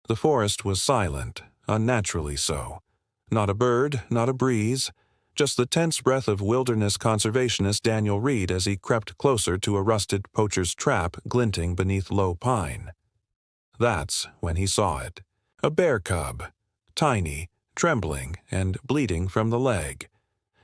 The forest was silent, unnaturally so. Not a bird, not a breeze, just the tense breath of wilderness conservationist Daniel Reed as he crept closer to a rusted poacher's trap glinting beneath low pine. That's when he saw it. A bear cub, tiny, trembling, and bleeding from the leg.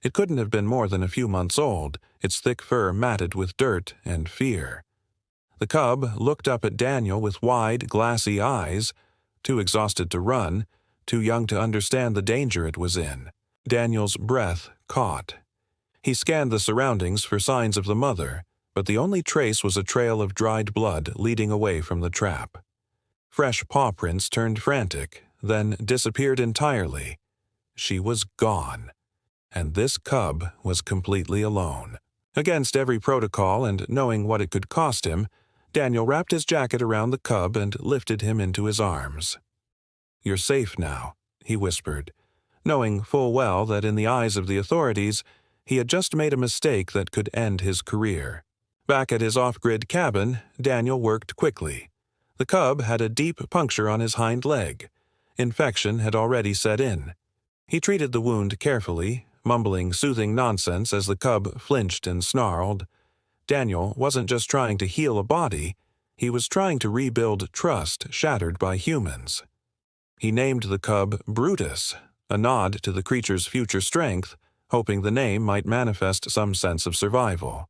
It couldn't have been more than a few months old, its thick fur matted with dirt and fear. The cub looked up at Daniel with wide, glassy eyes, too exhausted to run, too young to understand the danger it was in. Daniel's breath caught. He scanned the surroundings for signs of the mother, but the only trace was a trail of dried blood leading away from the trap. Fresh paw prints turned frantic, then disappeared entirely. She was gone. And this cub was completely alone. Against every protocol and knowing what it could cost him, Daniel wrapped his jacket around the cub and lifted him into his arms. "You're safe now," he whispered, knowing full well that in the eyes of the authorities, he had just made a mistake that could end his career. Back at his off-grid cabin, Daniel worked quickly. The cub had a deep puncture on his hind leg. Infection had already set in. He treated the wound carefully, mumbling soothing nonsense as the cub flinched and snarled. Daniel wasn't just trying to heal a body, he was trying to rebuild trust shattered by humans. He named the cub Brutus, a nod to the creature's future strength, hoping the name might manifest some sense of survival.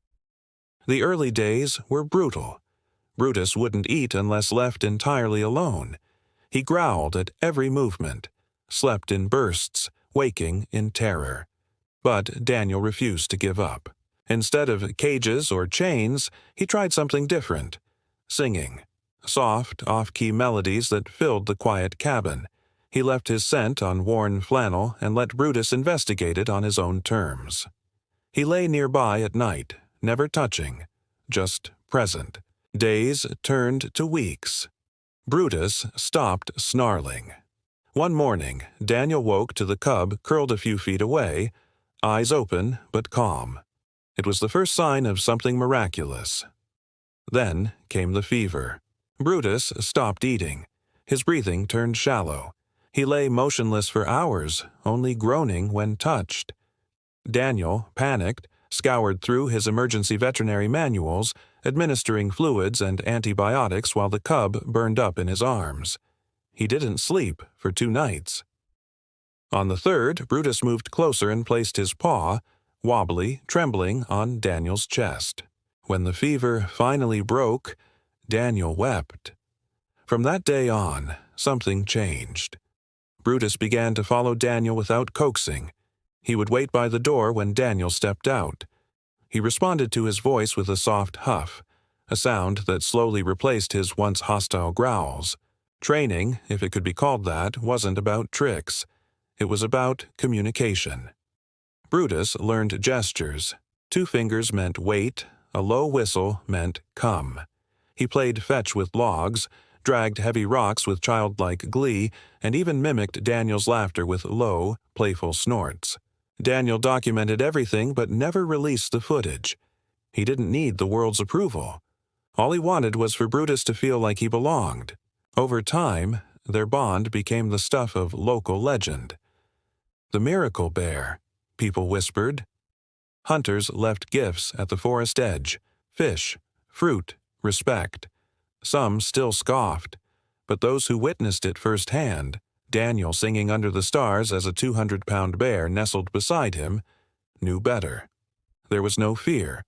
The early days were brutal. Brutus wouldn't eat unless left entirely alone. He growled at every movement, slept in bursts, waking in terror. But Daniel refused to give up. Instead of cages or chains, he tried something different. Singing. Soft, off-key melodies that filled the quiet cabin. He left his scent on worn flannel and let Brutus investigate it on his own terms. He lay nearby at night, never touching, just present. Days turned to weeks. Brutus stopped snarling. One morning, Daniel woke to the cub curled a few feet away, eyes open but calm. It was the first sign of something miraculous. Then came the fever. Brutus stopped eating. His breathing turned shallow. He lay motionless for hours, only groaning when touched. Daniel, panicked, scoured through his emergency veterinary manuals, administering fluids and antibiotics while the cub burned up in his arms. He didn't sleep for 2 nights. On the third, Brutus moved closer and placed his paw, wobbly, trembling, on Daniel's chest. When the fever finally broke, Daniel wept. From that day on, something changed. Brutus began to follow Daniel without coaxing. He would wait by the door when Daniel stepped out. He responded to his voice with a soft huff, a sound that slowly replaced his once hostile growls. Training, if it could be called that, wasn't about tricks. It was about communication. Brutus learned gestures. 2 fingers meant wait, a low whistle meant come. He played fetch with logs, dragged heavy rocks with childlike glee, and even mimicked Daniel's laughter with low, playful snorts. Daniel documented everything but never released the footage. He didn't need the world's approval. All he wanted was for Brutus to feel like he belonged. Over time, their bond became the stuff of local legend. The miracle bear, people whispered. Hunters left gifts at the forest edge, fish, fruit, respect. Some still scoffed, but those who witnessed it firsthand, Daniel singing under the stars as a 200-pound bear nestled beside him, knew better. There was no fear,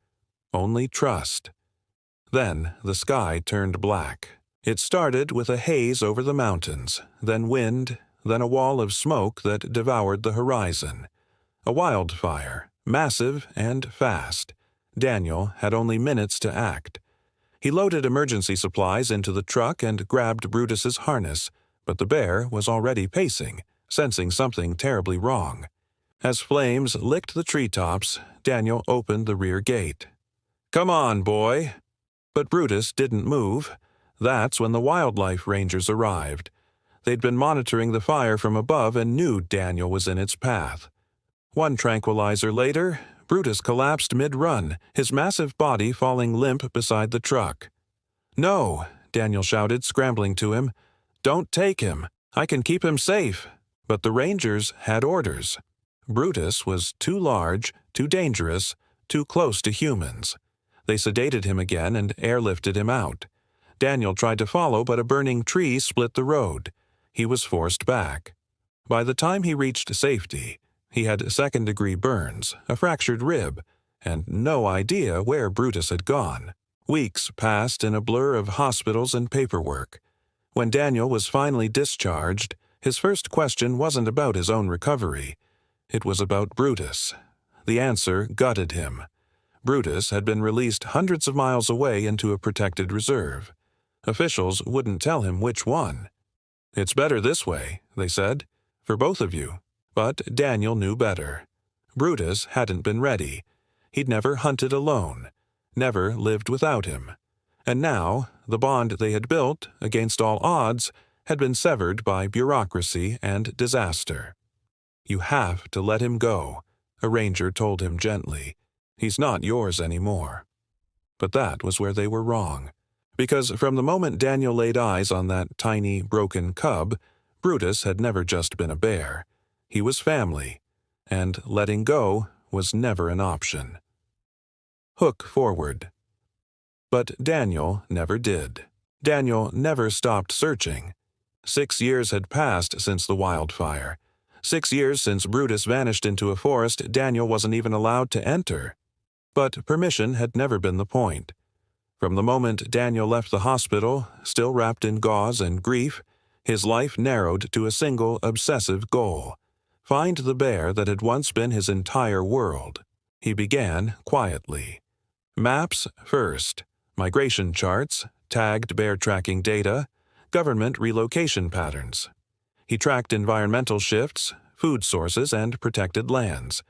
only trust. Then the sky turned black. It started with a haze over the mountains, then wind, then a wall of smoke that devoured the horizon. A wildfire, massive and fast. Daniel had only minutes to act. He loaded emergency supplies into the truck and grabbed Brutus's harness, but the bear was already pacing, sensing something terribly wrong. As flames licked the treetops, Daniel opened the rear gate. "Come on, boy." But Brutus didn't move. That's when the wildlife rangers arrived. They'd been monitoring the fire from above and knew Daniel was in its path. One tranquilizer later, Brutus collapsed mid-run, his massive body falling limp beside the truck. "No," Daniel shouted, scrambling to him. "Don't take him. I can keep him safe." But the Rangers had orders. Brutus was too large, too dangerous, too close to humans. They sedated him again and airlifted him out. Daniel tried to follow, but a burning tree split the road. He was forced back. By the time he reached safety, he had second-degree burns, a fractured rib, and no idea where Brutus had gone. Weeks passed in a blur of hospitals and paperwork. When Daniel was finally discharged, his first question wasn't about his own recovery. It was about Brutus. The answer gutted him. Brutus had been released hundreds of miles away into a protected reserve. Officials wouldn't tell him which one. "It's better this way," they said, "for both of you." But Daniel knew better. Brutus hadn't been ready. He'd never hunted alone, never lived without him. And now, the bond they had built, against all odds, had been severed by bureaucracy and disaster. "You have to let him go," a ranger told him gently. "He's not yours anymore." But that was where they were wrong. Because from the moment Daniel laid eyes on that tiny, broken cub, Brutus had never just been a bear. He was family, and letting go was never an option. Hook forward. But Daniel never did. Daniel never stopped searching. 6 years had passed since the wildfire. 6 years since Brutus vanished into a forest Daniel wasn't even allowed to enter. But permission had never been the point. From the moment Daniel left the hospital, still wrapped in gauze and grief, his life narrowed to a single obsessive goal: find the bear that had once been his entire world. He began quietly. Maps first, migration charts, tagged bear tracking data, government relocation patterns. He tracked environmental shifts, food sources, and protected lands.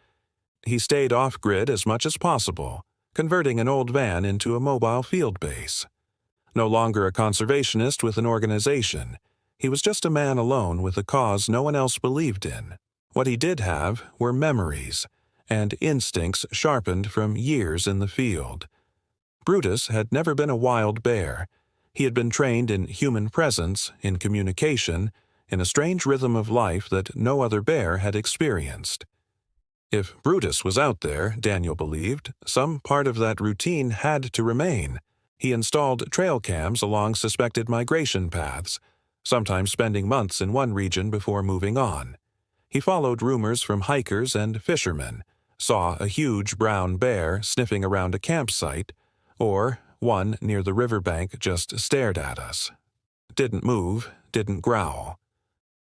He stayed off-grid as much as possible, converting an old van into a mobile field base. No longer a conservationist with an organization, he was just a man alone with a cause no one else believed in. What he did have were memories, and instincts sharpened from years in the field. Brutus had never been a wild bear. He had been trained in human presence, in communication, in a strange rhythm of life that no other bear had experienced. If Brutus was out there, Daniel believed, some part of that routine had to remain. He installed trail cams along suspected migration paths, sometimes spending months in one region before moving on. He followed rumors from hikers and fishermen, saw a huge brown bear sniffing around a campsite, or one near the riverbank just stared at us. Didn't move, didn't growl.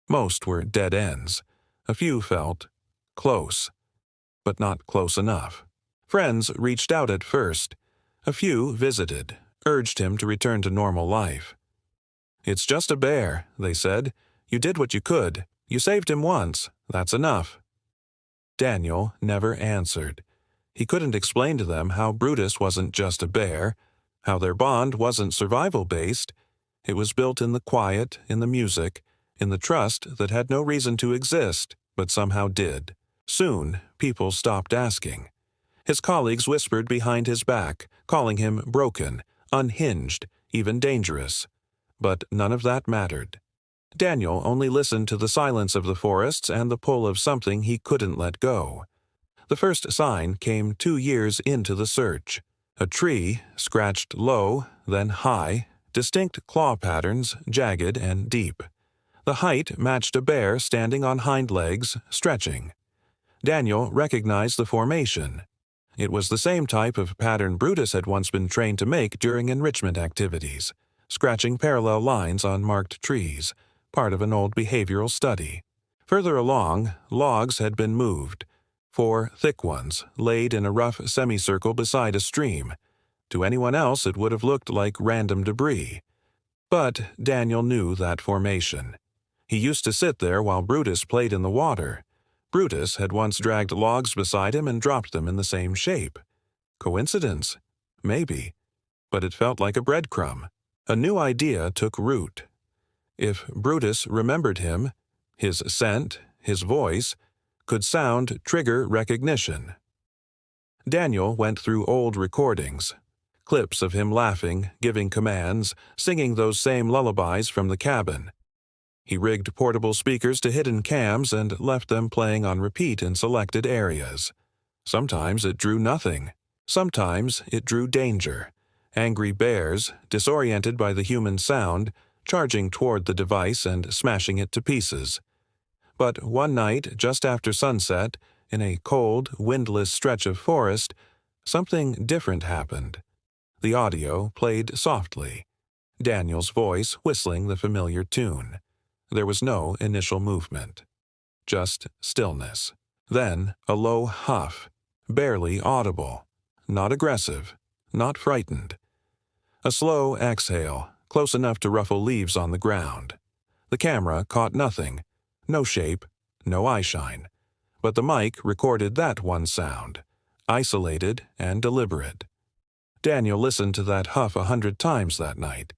Most were dead ends. A few felt close, but not close enough. Friends reached out at first. A few visited, urged him to return to normal life. "It's just a bear," they said. "You did what you could. You saved him once. That's enough." Daniel never answered. He couldn't explain to them how Brutus wasn't just a bear, how their bond wasn't survival-based. It was built in the quiet, in the music, in the trust that had no reason to exist, but somehow did. Soon, people stopped asking. His colleagues whispered behind his back, calling him broken, unhinged, even dangerous. But none of that mattered. Daniel only listened to the silence of the forests and the pull of something he couldn't let go. The first sign came 2 years into the search. A tree, scratched low, then high, distinct claw patterns, jagged and deep. The height matched a bear standing on hind legs, stretching. Daniel recognized the formation. It was the same type of pattern Brutus had once been trained to make during enrichment activities, scratching parallel lines on marked trees, part of an old behavioral study. Further along, logs had been moved, 4 thick ones, laid in a rough semicircle beside a stream. To anyone else it would have looked like random debris. But Daniel knew that formation. He used to sit there while Brutus played in the water. Brutus had once dragged logs beside him and dropped them in the same shape. Coincidence? Maybe. But it felt like a breadcrumb. A new idea took root. If Brutus remembered him, his scent, his voice, could sound trigger recognition. Daniel went through old recordings, clips of him laughing, giving commands, singing those same lullabies from the cabin. He rigged portable speakers to hidden cams and left them playing on repeat in selected areas. Sometimes it drew nothing. Sometimes it drew danger. Angry bears, disoriented by the human sound, charging toward the device and smashing it to pieces. But one night, just after sunset, in a cold, windless stretch of forest, something different happened. The audio played softly, Daniel's voice whistling the familiar tune. There was no initial movement. Just stillness. Then a low huff, barely audible, not aggressive, not frightened. A slow exhale, close enough to ruffle leaves on the ground. The camera caught nothing, no shape, no eyeshine. But the mic recorded that one sound, isolated and deliberate. Daniel listened to that huff 100 times that night.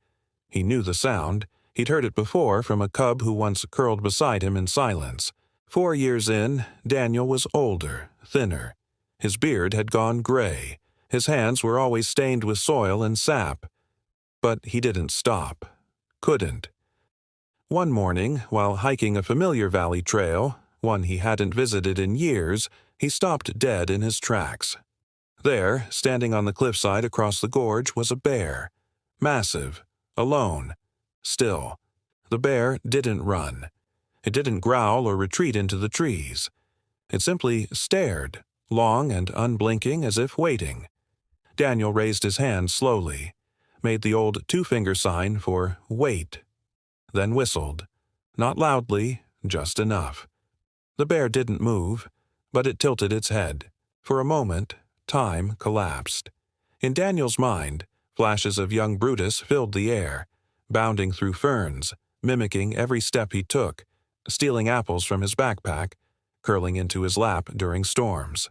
He knew the sound. He'd heard it before from a cub who once curled beside him in silence. 4 years in, Daniel was older, thinner. His beard had gone gray. His hands were always stained with soil and sap. But he didn't stop. Couldn't. One morning, while hiking a familiar valley trail, one he hadn't visited in years, he stopped dead in his tracks. There, standing on the cliffside across the gorge, was a bear. Massive, alone, still. The bear didn't run. It didn't growl or retreat into the trees. It simply stared, long and unblinking, as if waiting. Daniel raised his hand slowly, made the old two-finger sign for wait, then whistled. Not loudly, just enough. The bear didn't move, but it tilted its head. For a moment, time collapsed. In Daniel's mind, flashes of young Brutus filled the air, bounding through ferns, mimicking every step he took, stealing apples from his backpack, curling into his lap during storms.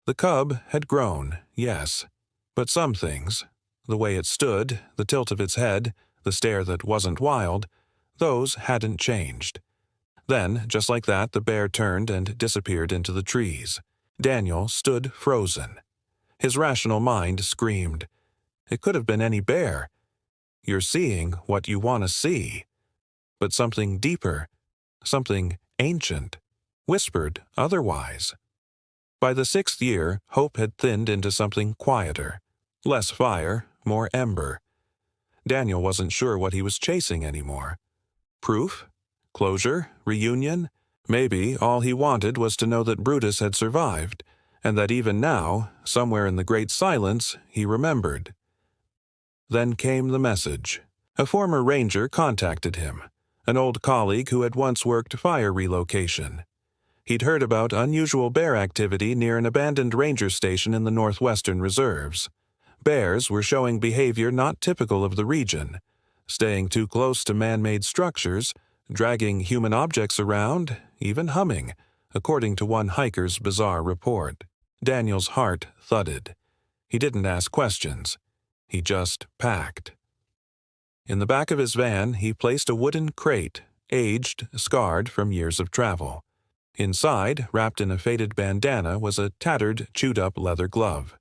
The cub had grown, yes, but some things, the way it stood, the tilt of its head, the stare that wasn't wild, those hadn't changed. Then, just like that, the bear turned and disappeared into the trees. Daniel stood frozen. His rational mind screamed, "It could have been any bear. You're seeing what you want to see." But something deeper, something ancient, whispered otherwise. By the 6th year, hope had thinned into something quieter. Less fire, more ember. Daniel wasn't sure what he was chasing anymore. Proof? Closure? Reunion? Maybe all he wanted was to know that Brutus had survived, and that even now, somewhere in the great silence, he remembered. Then came the message. A former ranger contacted him, an old colleague who had once worked fire relocation. He'd heard about unusual bear activity near an abandoned ranger station in the northwestern reserves. Bears were showing behavior not typical of the region, staying too close to man-made structures, dragging human objects around, even humming, according to one hiker's bizarre report. Daniel's heart thudded. He didn't ask questions. He just packed. In the back of his van, he placed a wooden crate, aged, scarred from years of travel. Inside, wrapped in a faded bandana, was a tattered, chewed-up leather glove.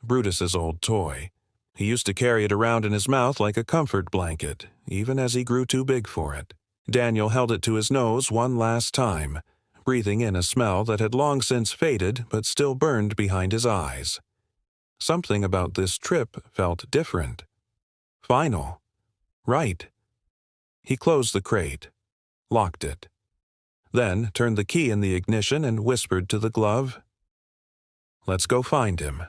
Brutus's old toy. He used to carry it around in his mouth like a comfort blanket, even as he grew too big for it. Daniel held it to his nose one last time, breathing in a smell that had long since faded but still burned behind his eyes. Something about this trip felt different. Final. Right. He closed the crate, locked it, then turned the key in the ignition and whispered to the glove, "Let's go find him."